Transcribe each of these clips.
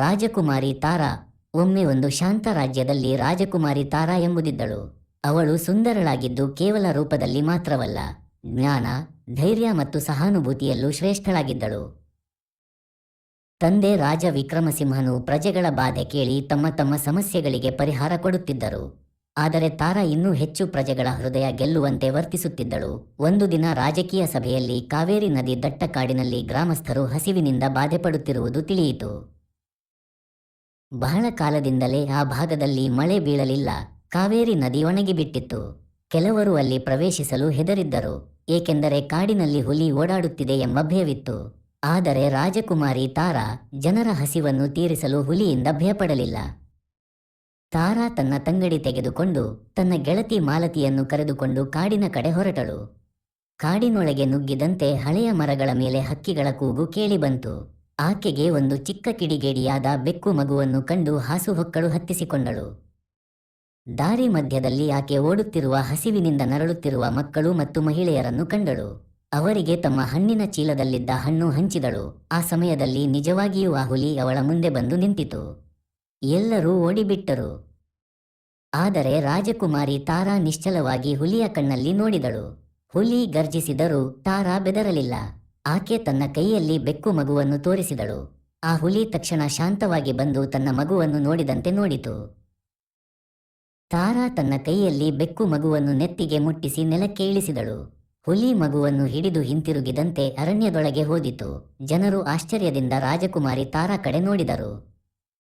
ರಾಜಕುಮಾರಿ ತಾರಾ. ಒಮ್ಮೆ ಒಂದು ಶಾಂತ ರಾಜ್ಯದಲ್ಲಿ ರಾಜಕುಮಾರಿ ತಾರಾ ಎಂಬುದಿದ್ದಳು. ಅವಳು ಸುಂದರಳಾಗಿದ್ದು ಕೇವಲ ರೂಪದಲ್ಲಿ ಮಾತ್ರವಲ್ಲ, ಜ್ಞಾನ, ಧೈರ್ಯ ಮತ್ತು ಸಹಾನುಭೂತಿಯಲ್ಲೂ ಶ್ರೇಷ್ಠಳಾಗಿದ್ದಳು. ತಂದೆ ರಾಜ ವಿಕ್ರಮಸಿಂಹನು ಪ್ರಜೆಗಳ ಬಾಧೆ ಕೇಳಿ ತಮ್ಮ ತಮ್ಮ ಸಮಸ್ಯೆಗಳಿಗೆ ಪರಿಹಾರ ಕೊಡುತ್ತಿದ್ದರು. ಆದರೆ ತಾರಾ ಇನ್ನೂ ಹೆಚ್ಚು ಪ್ರಜೆಗಳ ಹೃದಯ ಗೆಲ್ಲುವಂತೆ ವರ್ತಿಸುತ್ತಿದ್ದಳು. ಒಂದು ದಿನ ರಾಜಕೀಯ ಸಭೆಯಲ್ಲಿ ಕಾವೇರಿ ನದಿ ದಟ್ಟ ಕಾಡಿನಲ್ಲಿ ಗ್ರಾಮಸ್ಥರು ಹಸಿವಿನಿಂದ ಬಾಧೆಪಡುತ್ತಿರುವುದು ತಿಳಿಯಿತು. ಬಹಳ ಕಾಲದಿಂದಲೇ ಆ ಭಾಗದಲ್ಲಿ ಮಳೆ ಬೀಳಲಿಲ್ಲ. ಕಾವೇರಿ ನದಿ ಒಣಗಿಬಿಟ್ಟಿತ್ತು. ಕೆಲವರು ಅಲ್ಲಿ ಪ್ರವೇಶಿಸಲು ಹೆದರಿದ್ದರು, ಏಕೆಂದರೆ ಕಾಡಿನಲ್ಲಿ ಹುಲಿ ಓಡಾಡುತ್ತಿದೆ ಎಂಬ ಭಯವಿತ್ತು. ಆದರೆ ರಾಜಕುಮಾರಿ ತಾರಾ ಜನರ ಹಸಿವನ್ನು ತೀರಿಸಲು ಹುಲಿಯಿಂದ ಭಯಪಡಲಿಲ್ಲ. ತಾರಾ ತನ್ನ ತಂಗಡಿ ತೆಗೆದುಕೊಂಡು ತನ್ನ ಗೆಳತಿ ಮಾಲತಿಯನ್ನು ಕರೆದುಕೊಂಡು ಕಾಡಿನ ಕಡೆ ಹೊರಟಳು. ಕಾಡಿನೊಳಗೆ ನುಗ್ಗಿದಂತೆ ಹಳೆಯ ಮರಗಳ ಮೇಲೆ ಹಕ್ಕಿಗಳ ಕೂಗು ಕೇಳಿಬಂತು. ಆಕೆಗೆ ಒಂದು ಚಿಕ್ಕ ಕಿಡಿಗೇಡಿಯಾದ ಬೆಕ್ಕು ಮಗುವನ್ನು ಕಂಡು ಹಾಸುಹೊಕ್ಕಳು ಹತ್ತಿಸಿಕೊಂಡಳು. ದಾರಿ ಮಧ್ಯದಲ್ಲಿ ಆಕೆ ಓಡುತ್ತಿರುವ ಹಸಿವಿನಿಂದ ನರಳುತ್ತಿರುವ ಮಕ್ಕಳು ಮತ್ತು ಮಹಿಳೆಯರನ್ನು ಕಂಡಳು. ಅವರಿಗೆ ತಮ್ಮ ಹಣ್ಣಿನ ಚೀಲದಲ್ಲಿದ್ದ ಹಣ್ಣು ಹಂಚಿದಳು. ಆ ಸಮಯದಲ್ಲಿ ನಿಜವಾಗಿಯೂ ಆ ಹುಲಿ ಅವಳ ಮುಂದೆ ಬಂದು ನಿಂತಿತು. ಎಲ್ಲರೂ ಓಡಿಬಿಟ್ಟರು. ಆದರೆ ರಾಜಕುಮಾರಿ ತಾರಾ ನಿಶ್ಚಲವಾಗಿ ಹುಲಿಯ ಕಣ್ಣಲ್ಲಿ ನೋಡಿದಳು. ಹುಲಿ ಗರ್ಜಿಸಿದರೂ ತಾರಾ ಬೆದರಲಿಲ್ಲ. ಆಕೆ ತನ್ನ ಕೈಯಲ್ಲಿ ಬೆಕ್ಕು ಮಗುವನ್ನು ತೋರಿಸಿದಳು. ಆ ಹುಲಿ ತಕ್ಷಣ ಶಾಂತವಾಗಿ ಬಂದು ತನ್ನ ಮಗುವನ್ನು ನೋಡಿದಂತೆ ನೋಡಿತು. ತಾರಾ ತನ್ನ ಕೈಯಲ್ಲಿ ಬೆಕ್ಕು ಮಗುವನ್ನು ನೆತ್ತಿಗೆ ಮುಟ್ಟಿಸಿ ನೆಲಕ್ಕೆ ಇಳಿಸಿದಳು. ಹುಲಿ ಮಗುವನ್ನು ಹಿಡಿದು ಹಿಂತಿರುಗಿದಂತೆ ಅರಣ್ಯದೊಳಗೆ ಹೋದಿತು. ಜನರು ಆಶ್ಚರ್ಯದಿಂದ ರಾಜಕುಮಾರಿ ತಾರಾ ಕಡೆ ನೋಡಿದರು.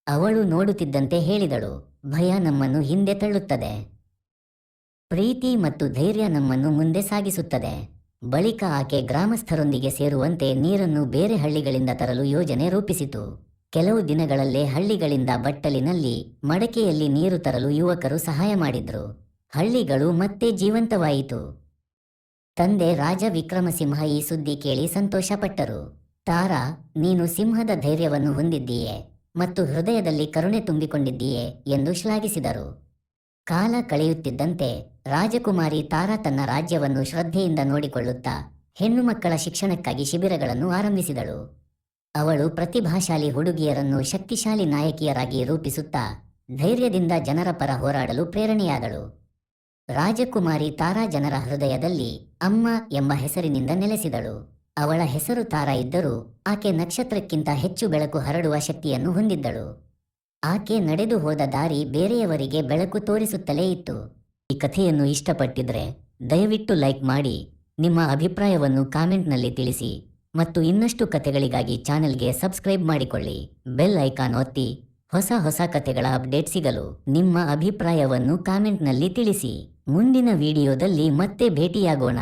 ಅವಳು ನೋಡುತ್ತಿದ್ದಂತೆ ಹೇಳಿದಳು, ಭಯ ನಮ್ಮನ್ನು ಹಿಂದೆ ತಳ್ಳುತ್ತದೆ, ಪ್ರೀತಿ ಮತ್ತು ಧೈರ್ಯ ನಮ್ಮನ್ನು ಮುಂದೆ ಸಾಗಿಸುತ್ತದೆ. ಬಳಿಕ ಆಕೆ ಗ್ರಾಮಸ್ಥರೊಂದಿಗೆ ಸೇರುವಂತೆ ನೀರನ್ನು ಬೇರೆ ಹಳ್ಳಿಗಳಿಂದ ತರಲು ಯೋಜನೆ ರೂಪಿಸಿತು. ಕೆಲವು ದಿನಗಳಲ್ಲೇ ಹಳ್ಳಿಗಳಿಂದ ಬಟ್ಟಲಿನಲ್ಲಿ, ಮಡಕೆಯಲ್ಲಿ ನೀರು ತರಲು ಯುವಕರು ಸಹಾಯ ಮಾಡಿದ್ರು. ಹಳ್ಳಿಗಳು ಮತ್ತೆ ಜೀವಂತವಾಯಿತು. ತಂದೆ ರಾಜ ವಿಕ್ರಮಸಿಂಹ ಈ ಸುದ್ದಿ ಕೇಳಿ ಸಂತೋಷಪಟ್ಟರು. ತಾರಾ, ನೀನು ಸಿಂಹದ ಧೈರ್ಯವನ್ನು ಹೊಂದಿದ್ದೀಯೆ ಮತ್ತು ಹೃದಯದಲ್ಲಿ ಕರುಣೆ ತುಂಬಿಕೊಂಡಿದ್ದೀಯೆ ಎಂದು ಶ್ಲಾಘಿಸಿದರು. ಕಾಲ ಕಳೆಯುತ್ತಿದ್ದಂತೆ ರಾಜಕುಮಾರಿ ತಾರಾ ತನ್ನ ರಾಜ್ಯವನ್ನು ಶ್ರದ್ಧೆಯಿಂದ ನೋಡಿಕೊಳ್ಳುತ್ತಾ ಹೆಣ್ಣು ಮಕ್ಕಳ ಶಿಕ್ಷಣಕ್ಕಾಗಿ ಶಿಬಿರಗಳನ್ನು ಆರಂಭಿಸಿದಳು. ಅವಳು ಪ್ರತಿಭಾಶಾಲಿ ಹುಡುಗಿಯರನ್ನು ಶಕ್ತಿಶಾಲಿ ನಾಯಕಿಯರಾಗಿ ರೂಪಿಸುತ್ತಾ ಧೈರ್ಯದಿಂದ ಜನರ ಪರ ಹೋರಾಡಲು ಪ್ರೇರಣೆಯಾದಳು. ರಾಜಕುಮಾರಿ ತಾರಾ ಜನರ ಹೃದಯದಲ್ಲಿ ಅಮ್ಮ ಎಂಬ ಹೆಸರಿನಿಂದ ನೆಲೆಸಿದಳು. ಅವಳ ಹೆಸರು ತಾರಾ ಇದ್ದರೂ ಆಕೆ ನಕ್ಷತ್ರಕ್ಕಿಂತ ಹೆಚ್ಚು ಬೆಳಕು ಹರಡುವ ಶಕ್ತಿಯನ್ನು ಹೊಂದಿದ್ದಳು. ಆಕೆ ನಡೆದು ಹೋದ ದಾರಿ ಬೇರೆಯವರಿಗೆ ಬೆಳಕು ತೋರಿಸುತ್ತಲೇ ಇತ್ತು. ಈ ಕಥೆಯನ್ನು ಇಷ್ಟಪಟ್ಟಿದ್ರೆ ದಯವಿಟ್ಟು ಲೈಕ್ ಮಾಡಿ, ನಿಮ್ಮ ಅಭಿಪ್ರಾಯವನ್ನು ಕಾಮೆಂಟ್ನಲ್ಲಿ ತಿಳಿಸಿ ಮತ್ತು ಇನ್ನಷ್ಟು ಕಥೆಗಳಿಗಾಗಿ ಚಾನೆಲ್ಗೆ ಸಬ್ಸ್ಕ್ರೈಬ್ ಮಾಡಿಕೊಳ್ಳಿ. ಬೆಲ್ ಐಕಾನ್ ಒತ್ತಿ ಹೊಸ ಕಥೆಗಳ ಅಪ್ಡೇಟ್ ಸಿಗಲು ನಿಮ್ಮ ಅಭಿಪ್ರಾಯವನ್ನು ಕಾಮೆಂಟ್ನಲ್ಲಿ ತಿಳಿಸಿ. ಮುಂದಿನ ವಿಡಿಯೋದಲ್ಲಿ ಮತ್ತೆ ಭೇಟಿಯಾಗೋಣ.